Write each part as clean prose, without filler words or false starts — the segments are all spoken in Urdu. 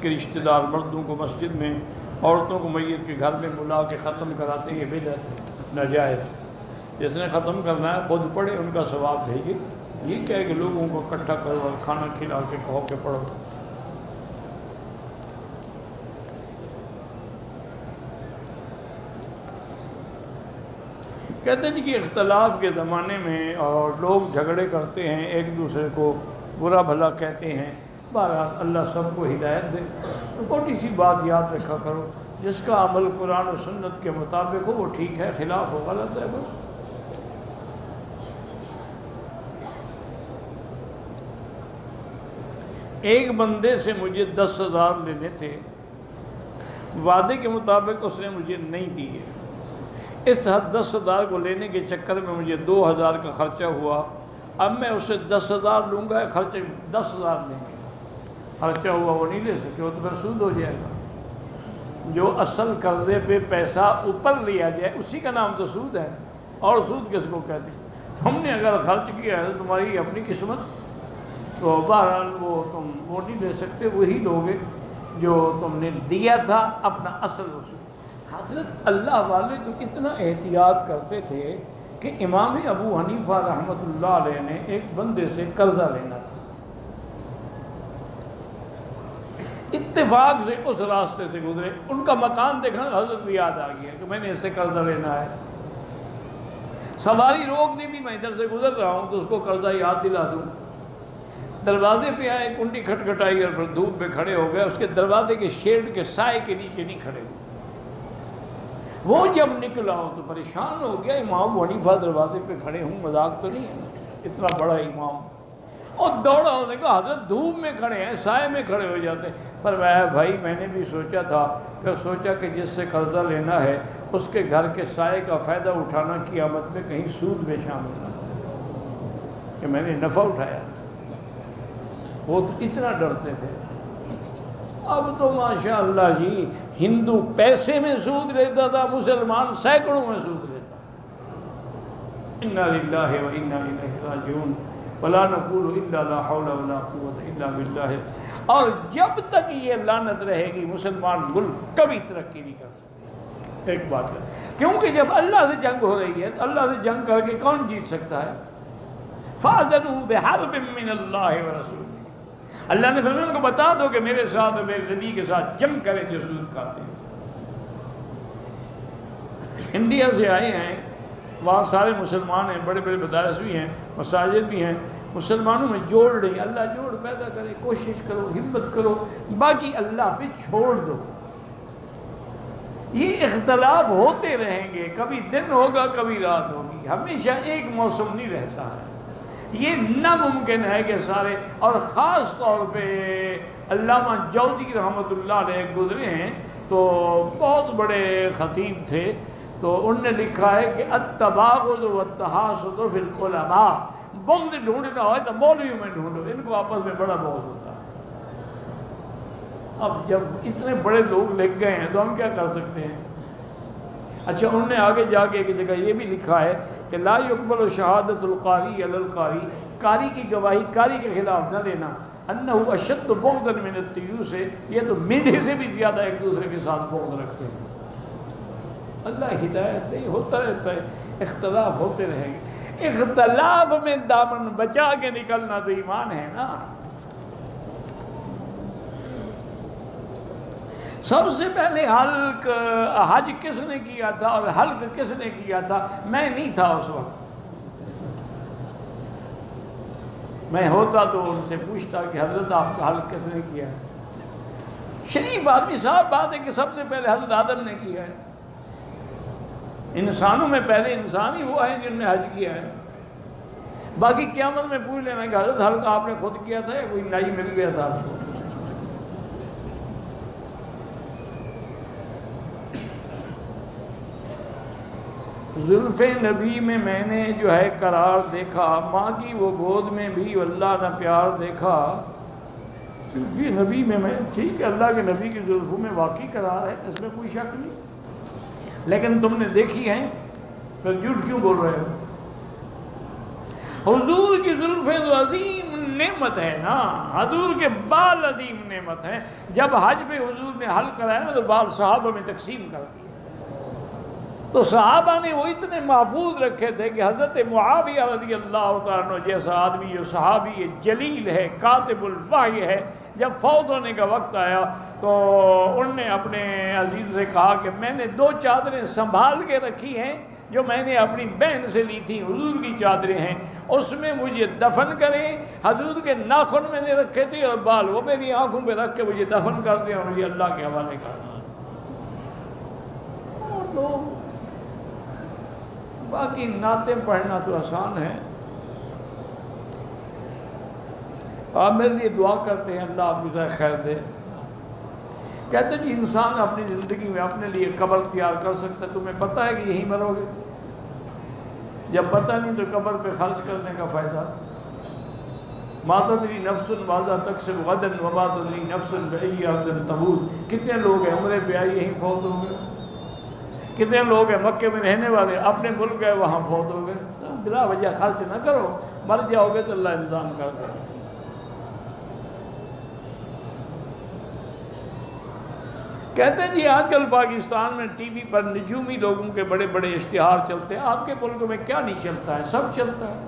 کے رشتہ دار مردوں کو مسجد میں، عورتوں کو میت کے گھر میں بلا کے ختم کراتے ہیں، یہ بدعت ہے، ناجائز۔ جس نے ختم کرنا ہے خود پڑھے، ان کا ثواب بھیجے۔ یہ کہہ کہ لوگوں کو اکٹھا کرو اور کھانا کھلا کے کہو کہ پڑھو۔ کہتے ہیں کہ اختلاف کے زمانے میں اور لوگ جھگڑے کرتے ہیں، ایک دوسرے کو برا بھلا کہتے ہیں۔ بہرحال اللہ سب کو ہدایت دے۔ چھوٹی سی بات یاد رکھا کرو، جس کا عمل قرآن و سنت کے مطابق ہو وہ ٹھیک ہے، خلاف ہو غلط ہے بس۔ ایک بندے سے مجھے 10,000 لینے تھے، وعدے کے مطابق اس نے مجھے نہیں دیے۔ اس حد 10,000 کو لینے کے چکر میں مجھے 2,000 کا خرچہ ہوا۔ اب میں اسے 10,000 لوں گا، خرچہ 10,000 لیں گے، خرچہ ہوا وہ نہیں لے سکتے، وہ تو پھر سود ہو جائے گا۔ جو اصل قرضے پہ پیسہ اوپر لیا جائے اسی کا نام تو سود ہے، اور سود کس کو کہتے ہیں؟ تم نے اگر خرچ کیا ہے تمہاری اپنی قسمت، تو بہرحال تم وہ نہیں لے سکتے، وہی لوگے جو تم نے دیا تھا اپنا اصل وصول۔ حضرت اللہ والے تو اتنا احتیاط کرتے تھے کہ امام ابو حنیفہ رحمۃ اللہ علیہ نے ایک بندے سے قرضہ لینا تھا، اتفاق سے اس راستے سے گزرے، ان کا مکان دیکھنا حضرت کو یاد آ گیا کہ میں نے اس سے قرضہ لینا ہے۔ سواری روک دی بھی، میں ادھر سے گزر رہا ہوں تو اس کو قرضہ یاد دلا دوں۔ دروازے پہ آئے، کنڈی کھٹکھٹائی اور پھر دھوپ میں کھڑے ہو گئے، اس کے دروازے کے شیڈ کے سائے کے نیچے نہیں کھڑے ہوئے۔ وہ جب نکلا ہو تو پریشان ہو گیا، امام ابو حنیفہ دروازے پہ کھڑے ہوں، مذاق تو نہیں ہے نا، اتنا بڑا امام۔ اور دوڑا، انہوں نے کہا حضرت دھوپ میں کھڑے ہیں، سائے میں کھڑے ہو جاتے ہیں۔ فرمایا بھائی میں نے بھی سوچا تھا، پھر سوچا کہ جس سے قرضہ لینا ہے اس کے گھر کے سائے کا فائدہ اٹھانا قیامت میں کہیں سود میں شامل نہ ہو، کہ میں نے نفع اٹھایا۔ وہ تو اتنا ڈرتے تھے۔ اب تو ماشاءاللہ جی، ہندو پیسے میں سود لیتا تھا، مسلمان سینکڑوں میں سود لیتا۔ انا للہ و انا الیہ راجعون ولا نقول الا لا حول ولا قوت الا باللہ۔ اور جب تک یہ لعنت رہے گی مسلمان ملک کبھی ترقی نہیں کر سکتے۔ ایک بات ہے، کیونکہ جب اللہ سے جنگ ہو رہی ہے تو اللہ سے جنگ کر کے کون جیت سکتا ہے؟ فَأَذَنُوا بِحَرْبٍ مِّنَ اللَّهِ وَرَسُولِهِ۔ اللہ نے فرمایا ان کو بتا دو کہ میرے ساتھ اور میرے نبی کے ساتھ جنگ کریں جو سود کھاتے ہیں۔ انڈیا سے آئے ہیں، وہاں سارے مسلمان ہیں، بڑے بڑے مدارس بھی ہیں، مساجد بھی ہیں، مسلمانوں میں جوڑ نہیں، اللہ جوڑ پیدا کرے، کوشش کرو، ہمت کرو، باقی اللہ پہ چھوڑ دو۔ یہ اختلاف ہوتے رہیں گے، کبھی دن ہوگا کبھی رات ہوگی، ہمیشہ ایک موسم نہیں رہتا ہے۔ یہ ناممکن ہے کہ سارے، اور خاص طور پہ علامہ جوزی رحمۃ اللہ علیہ گزرے ہیں تو بہت بڑے خطیب تھے، تو انہوں نے لکھا ہے کہ التباغض والتحاسد فی العلماء، بغض ڈھونڈنا ہو تو مولویوں میں ڈھونڈو، ان کو آپس میں بڑا بغض ہوتا ہے۔ اب جب اتنے بڑے لوگ لکھ گئے ہیں تو ہم کیا کر سکتے ہیں؟ اچھا انہوں نے آگے جا کے ایک جگہ یہ بھی لکھا ہے کہ لا یقبل شہادت القاری علی القاری، قاری کی گواہی قاری کے خلاف نہ لینا، انہ اشد بغضا من الطیوس، یہ تو میڈے سے بھی زیادہ ایک دوسرے کے ساتھ بغض رکھتے ہیں۔ اللہ ہدایت دے، ہوتا رہتا ہے، اختلاف ہوتے رہیں گے، اختلاف میں دامن بچا کے نکلنا تو ایمان ہے نا۔ سب سے پہلے حج کس نے کیا تھا اور حلق کس نے کیا تھا؟ میں نہیں تھا اس وقت، میں ہوتا تو ان سے پوچھتا کہ حضرت آپ کا حلق کس نے کیا ہے؟ شریف آدمی، صاحب بات ہے کہ سب سے پہلے حضرت آدم نے کیا ہے۔ انسانوں میں پہلے انسان ہی وہ ہیں جن نے حج کیا ہے۔ باقی قیامت میں پوچھ لینا کہ حضرت حلق آپ نے خود کیا تھا یا کوئی نائی مل گیا تھا آپ کو؟ زلف نبی میں نے جو ہے قرار دیکھا، ماں کی وہ گود میں بھی اللہ نہ پیار دیکھا۔ زلف نبی میں ٹھیک ہے، اللہ کے نبی کی زلفوں میں واقعی قرار ہے، اس میں کوئی شک نہیں، لیکن تم نے دیکھی ہیں پھر جھوٹ کیوں بول رہے ہو؟ حضور کی زلفیں تو عظیم نعمت ہے نا، حضور کے بال عظیم نعمت ہیں۔ جب حج پہ حضور نے حل کرایا نا تو بال صحابہ میں تقسیم کر دیے، تو صحابہ نے وہ اتنے محفوظ رکھے تھے کہ حضرت معاویہ رضی اللہ تعالیٰ عنہ جیسا آدمی جو صحابی جلیل ہے، کاتب الوحی ہے، جب فوت ہونے کا وقت آیا تو ان نے اپنے عزیز سے کہا کہ میں نے 2 چادریں سنبھال کے رکھی ہیں جو میں نے اپنی بہن سے لی تھی، حضور کی چادریں ہیں، اس میں مجھے دفن کریں۔ حضور کے ناخن میں نے رکھے تھے اور بال وہ میری آنکھوں پہ رکھ کے مجھے دفن کر دیں اور مجھے اللہ کے حوالے کر دیں۔ اور لوگ باقی نعتیں پڑھنا تو آسان ہے، آپ میرے لیے دعا کرتے ہیں اللہ آپ کو خیر دے۔ کہتے جی انسان اپنی زندگی میں اپنے لیے قبر تیار کر سکتا ہے، تمہیں پتہ ہے کہ یہیں مرو گے؟ جب پتہ نہیں تو قبر پہ خرچ کرنے کا فائدہ۔ ما تدری نفس ماذا تکسب غدا وما تدری نفس بأی ارض تموت۔ کتنے لوگ ہیں عمرے پہ آئے یہیں فوت ہو گئے، کتنے لوگ ہیں مکے میں رہنے والے اپنے ملک گئے وہاں فوت ہو گئے۔ بلا وجہ خرچ نہ کرو، مر جاؤ گے تو اللہ انتظام کر دے۔ کہتے ہیں جی آج کل پاکستان میں ٹی وی پر نجومی لوگوں کے بڑے بڑے اشتہار چلتے ہیں، آپ کے ملک میں کیا نہیں چلتا ہے؟ سب چلتا ہے۔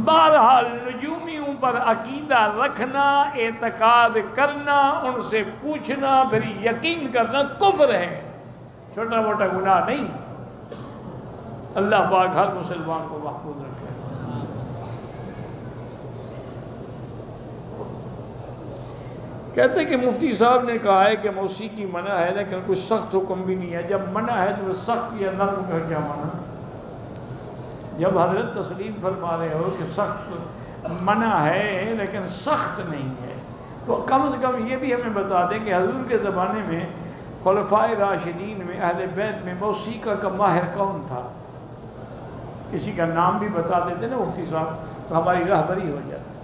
بہرحال نجومیوں پر عقیدہ رکھنا، اعتقاد کرنا، ان سے پوچھنا، پھر یقین کرنا کفر ہے، چھوٹا موٹا گناہ نہیں۔ اللہ پاک ہر مسلمان کو محفوظ رکھے۔ کہتے ہیں کہ مفتی صاحب نے کہا ہے کہ موسیقی منع ہے لیکن کوئی سخت حکم بھی نہیں ہے۔ جب منع ہے تو وہ سخت یا نرم کا کیا منع؟ جب حضرت تسلیم فرما رہے ہو کہ سخت منع ہے لیکن سخت نہیں ہے، تو کم سے کم یہ بھی ہمیں بتا دیں کہ حضور کے زمانے میں خلفائے راشدین میں اہل بیت میں موسیقی کا ماہر کون تھا؟ کسی کا نام بھی بتا دیتے نا مفتی صاحب تو ہماری راہبری ہو جاتی۔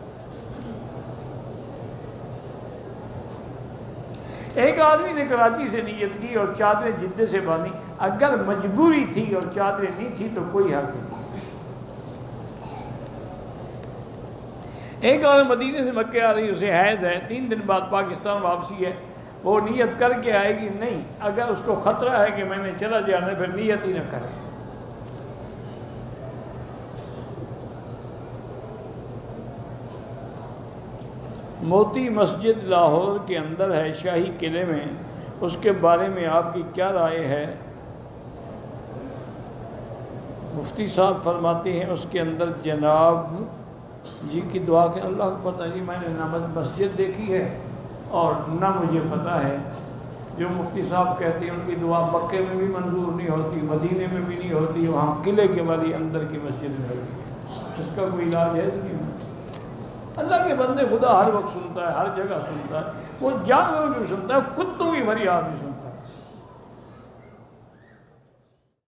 ایک آدمی نے کراچی سے نیت کی اور چادریں جدے سے باندھی، اگر مجبوری تھی اور چادریں نہیں تھی تو کوئی حرج نہیں۔ ایک آدمی مدینے سے مکے آ رہی، اسے حیض ہے، 3 دن بعد پاکستان واپسی ہے، وہ نیت کر کے آئے گی نہیں، اگر اس کو خطرہ ہے کہ میں نے چلا جانا ہے پھر نیت ہی نہ کرے۔ موتی مسجد لاہور کے اندر ہے شاہی قلعے میں، اس کے بارے میں آپ کی کیا رائے ہے؟ مفتی صاحب فرماتے ہیں اس کے اندر جناب جی کی دعا کہ اللہ کو پتہ جی میں نے نہ مسجد دیکھی ہے اور نہ مجھے پتہ ہے۔ جو مفتی صاحب کہتے ہیں ان کی دعا مکے میں بھی منظور نہیں ہوتی، مدینے میں بھی نہیں ہوتی، وہاں قلعے کے والی اندر کی مسجد میں ہوتی ہے۔ اس کا کوئی علاج ہے نہیں۔ اللہ کے بندے خدا ہر وقت سنتا ہے، ہر جگہ سنتا ہے، وہ جانوروں کی بھی سنتا ہے، کتوں کی فریاد بھی سنتا ہے۔